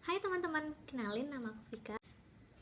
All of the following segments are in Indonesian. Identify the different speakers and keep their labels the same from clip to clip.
Speaker 1: Hai teman-teman, kenalin nama aku Vika.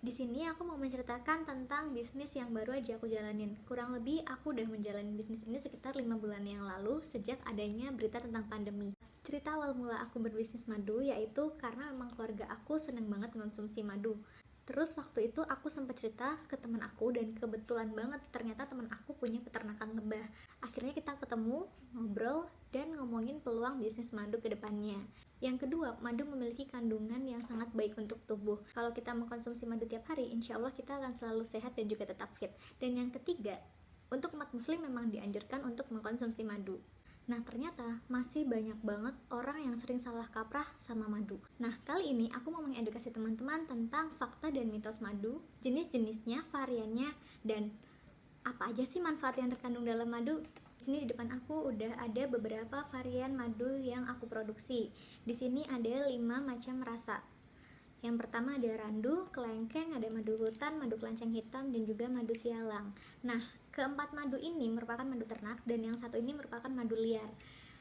Speaker 1: Di sini aku mau menceritakan tentang bisnis yang baru aja aku jalanin. Kurang lebih aku udah menjalani bisnis ini sekitar 5 bulan yang lalu sejak adanya berita tentang pandemi. Cerita awal mula aku berbisnis madu yaitu karena memang keluarga aku seneng banget mengonsumsi madu. Terus waktu itu aku sempat cerita ke teman aku dan kebetulan banget ternyata teman aku punya peternakan lebah. Akhirnya kita ketemu, ngobrol, dan ngomongin peluang bisnis madu ke depannya. Yang kedua, madu memiliki kandungan yang sangat baik untuk tubuh. Kalau kita mengkonsumsi madu tiap hari, insya Allah kita akan selalu sehat dan juga tetap fit. Dan yang ketiga, untuk umat muslim memang dianjurkan untuk mengkonsumsi madu. Nah, ternyata masih banyak banget orang yang sering salah kaprah sama madu. Nah, kali ini aku mau mengedukasi teman-teman tentang fakta dan mitos madu, jenis-jenisnya, variannya, dan apa aja sih manfaat yang terkandung dalam madu. Di sini di depan aku udah ada beberapa varian madu yang aku produksi. Di sini ada 5 macam rasa. Yang pertama ada randu, kelengkeng, ada madu hutan, madu kelanceng hitam, dan juga madu sialang. Nah, keempat madu ini merupakan madu ternak dan yang satu ini merupakan madu liar.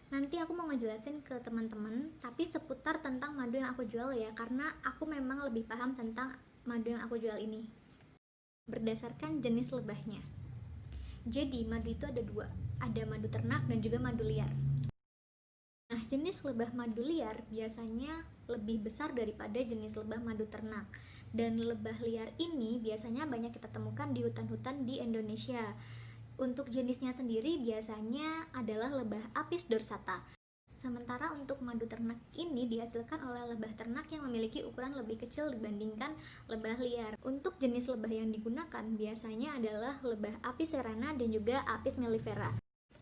Speaker 1: Nanti aku mau ngejelasin ke teman-teman, tapi seputar tentang madu yang aku jual ya, karena aku memang lebih paham tentang madu yang aku jual ini berdasarkan jenis lebahnya. Jadi madu itu ada 2, ada madu ternak dan juga madu liar. Nah, jenis lebah madu liar biasanya lebih besar daripada jenis lebah madu ternak. Dan lebah liar ini biasanya banyak kita temukan di hutan-hutan di Indonesia. Untuk jenisnya sendiri biasanya adalah lebah Apis dorsata. Sementara untuk madu ternak ini dihasilkan oleh lebah ternak yang memiliki ukuran lebih kecil dibandingkan lebah liar. Untuk jenis lebah yang digunakan biasanya adalah lebah Apis cerana dan juga Apis mellifera.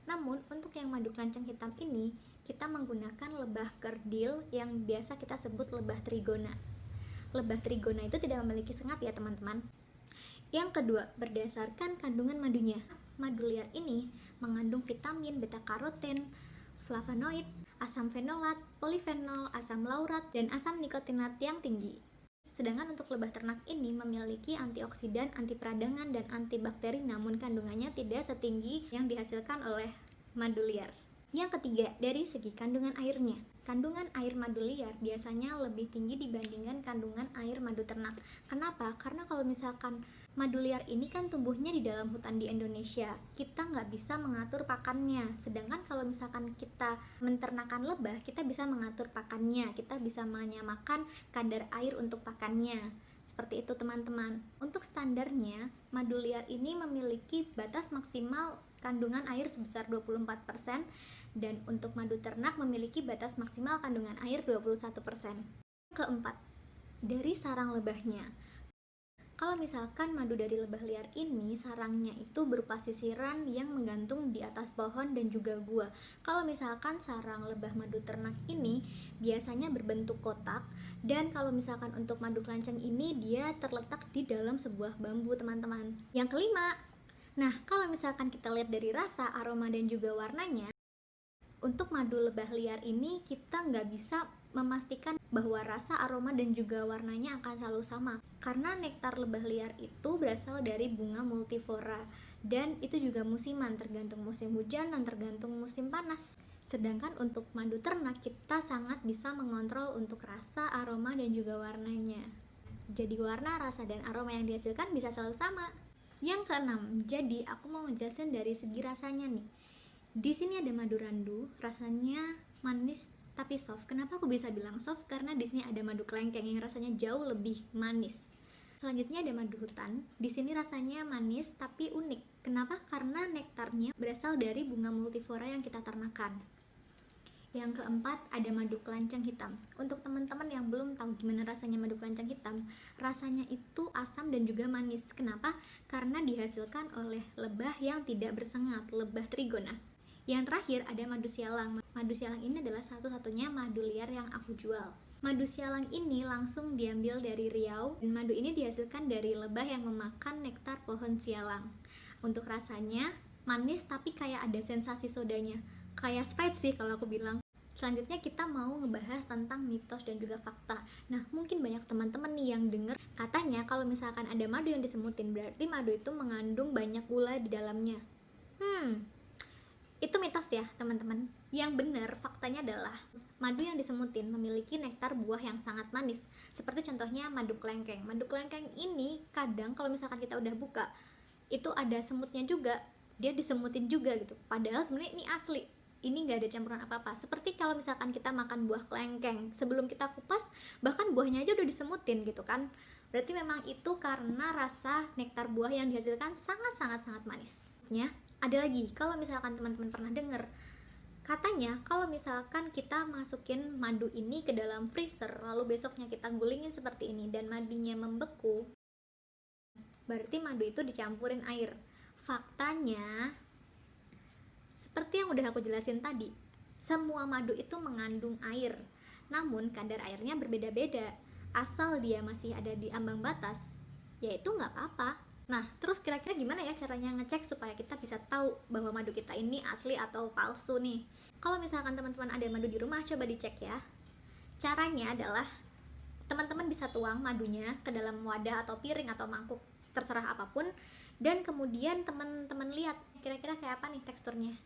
Speaker 1: Namun untuk yang madu kelanceng hitam ini kita menggunakan lebah kerdil yang biasa kita sebut lebah trigona. Lebah trigona itu tidak memiliki sengat ya teman-teman. Yang kedua, berdasarkan kandungan madunya. Madu liar ini mengandung vitamin beta-karoten, flavonoid, asam fenolat, polifenol, asam laurat, dan asam nikotinat yang tinggi. Sedangkan untuk lebah ternak ini memiliki antioksidan, anti peradangan, dan antibakteri, namun kandungannya tidak setinggi yang dihasilkan oleh madu liar. Yang ketiga, dari segi kandungan airnya. Kandungan air madu liar biasanya lebih tinggi dibandingkan kandungan air madu ternak. Kenapa? Karena kalau misalkan madu liar ini kan tumbuhnya di dalam hutan di Indonesia, kita nggak bisa mengatur pakannya. Sedangkan kalau misalkan kita menternakan lebah, kita bisa mengatur pakannya, kita bisa menyamakan kadar air untuk pakannya. Seperti itu teman-teman. Untuk standarnya, madu liar ini memiliki batas maksimal kandungan air sebesar 24%, dan untuk madu ternak memiliki batas maksimal kandungan air 21%. Keempat, dari sarang lebahnya. Kalau misalkan madu dari lebah liar ini, sarangnya itu berupa sisiran yang menggantung di atas pohon dan juga gua. Kalau misalkan sarang lebah madu ternak ini biasanya berbentuk kotak, dan kalau misalkan untuk madu kelanceng ini dia terletak di dalam sebuah bambu teman-teman. Yang kelima, nah kalau misalkan kita lihat dari rasa, aroma, dan juga warnanya, untuk madu lebah liar ini kita nggak bisa memastikan bahwa rasa, aroma, dan juga warnanya akan selalu sama, karena nektar lebah liar itu berasal dari bunga multiflora dan itu juga musiman, tergantung musim hujan dan tergantung musim panas. Sedangkan untuk madu ternak kita sangat bisa mengontrol untuk rasa, aroma, dan juga warnanya. Jadi warna, rasa, dan aroma yang dihasilkan bisa selalu sama. Yang keenam, jadi aku mau ngejelasin dari segi rasanya nih. Di sini ada madu randu, rasanya manis tapi soft. Kenapa aku bisa bilang soft? Karena di sini ada madu kelengkeng yang rasanya jauh lebih manis. Selanjutnya ada madu hutan. Di sini rasanya manis tapi unik. Kenapa? Karena nektarnya berasal dari bunga multiflora yang kita ternakan. Yang keempat ada madu kelanceng hitam. Untuk teman-teman yang belum tahu gimana rasanya madu kelanceng hitam, rasanya itu asam dan juga manis. Kenapa? Karena dihasilkan oleh lebah yang tidak bersengat, lebah trigona. Yang terakhir ada madu sialang. Madu sialang ini adalah satu-satunya madu liar yang aku jual. Madu sialang ini langsung diambil dari Riau, dan madu ini dihasilkan dari lebah yang memakan nektar pohon sialang. Untuk rasanya manis tapi kayak ada sensasi sodanya, kayak Sprite sih kalau aku bilang. Selanjutnya kita mau ngebahas tentang mitos dan juga fakta. Nah, mungkin banyak teman-teman nih yang denger katanya kalau misalkan ada madu yang disemutin berarti madu itu mengandung banyak gula di dalamnya. Itu mitos ya teman-teman. Yang benar faktanya adalah Madu yang disemutin memiliki nektar buah yang sangat manis, seperti contohnya madu kelengkeng. Madu kelengkeng ini kadang kalau misalkan kita udah buka, itu ada semutnya juga, dia disemutin juga gitu. Padahal sebenarnya ini asli, ini nggak ada campuran apa-apa. Seperti kalau misalkan kita makan buah kelengkeng, sebelum kita kupas, bahkan buahnya aja udah disemutin gitu kan. Berarti memang itu karena rasa nektar buah yang dihasilkan sangat manis. Ya, ada lagi, kalau misalkan teman-teman pernah dengar, katanya kalau misalkan kita masukin madu ini ke dalam freezer, lalu besoknya kita gulingin seperti ini dan madunya membeku, berarti madu itu dicampurin air. Faktanya, seperti yang udah aku jelasin tadi, semua madu itu mengandung air, namun kadar airnya berbeda-beda. Asal dia masih ada di ambang batas, yaitu nggak apa-apa. Nah, terus kira-kira gimana ya caranya ngecek supaya kita bisa tahu bahwa madu kita ini asli atau palsu nih? Kalau misalkan teman-teman ada madu di rumah, coba dicek ya. Caranya adalah teman-teman bisa tuang madunya ke dalam wadah atau piring atau mangkuk, terserah apapun, dan kemudian teman-teman lihat kira-kira kayak apa nih teksturnya.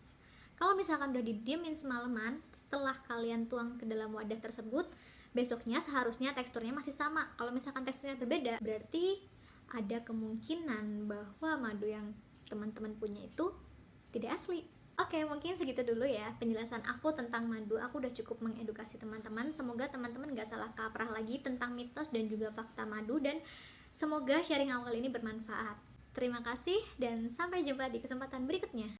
Speaker 1: Kalau misalkan udah didiemin semalaman, setelah kalian tuang ke dalam wadah tersebut, besoknya seharusnya teksturnya masih sama. Kalau misalkan teksturnya berbeda, berarti ada kemungkinan bahwa madu yang teman-teman punya itu tidak asli. Oke, mungkin segitu dulu ya penjelasan aku tentang madu. Aku udah cukup mengedukasi teman-teman. Semoga teman-teman gak salah kaprah lagi tentang mitos dan juga fakta madu, dan semoga sharing awal ini bermanfaat. Terima kasih dan sampai jumpa di kesempatan berikutnya.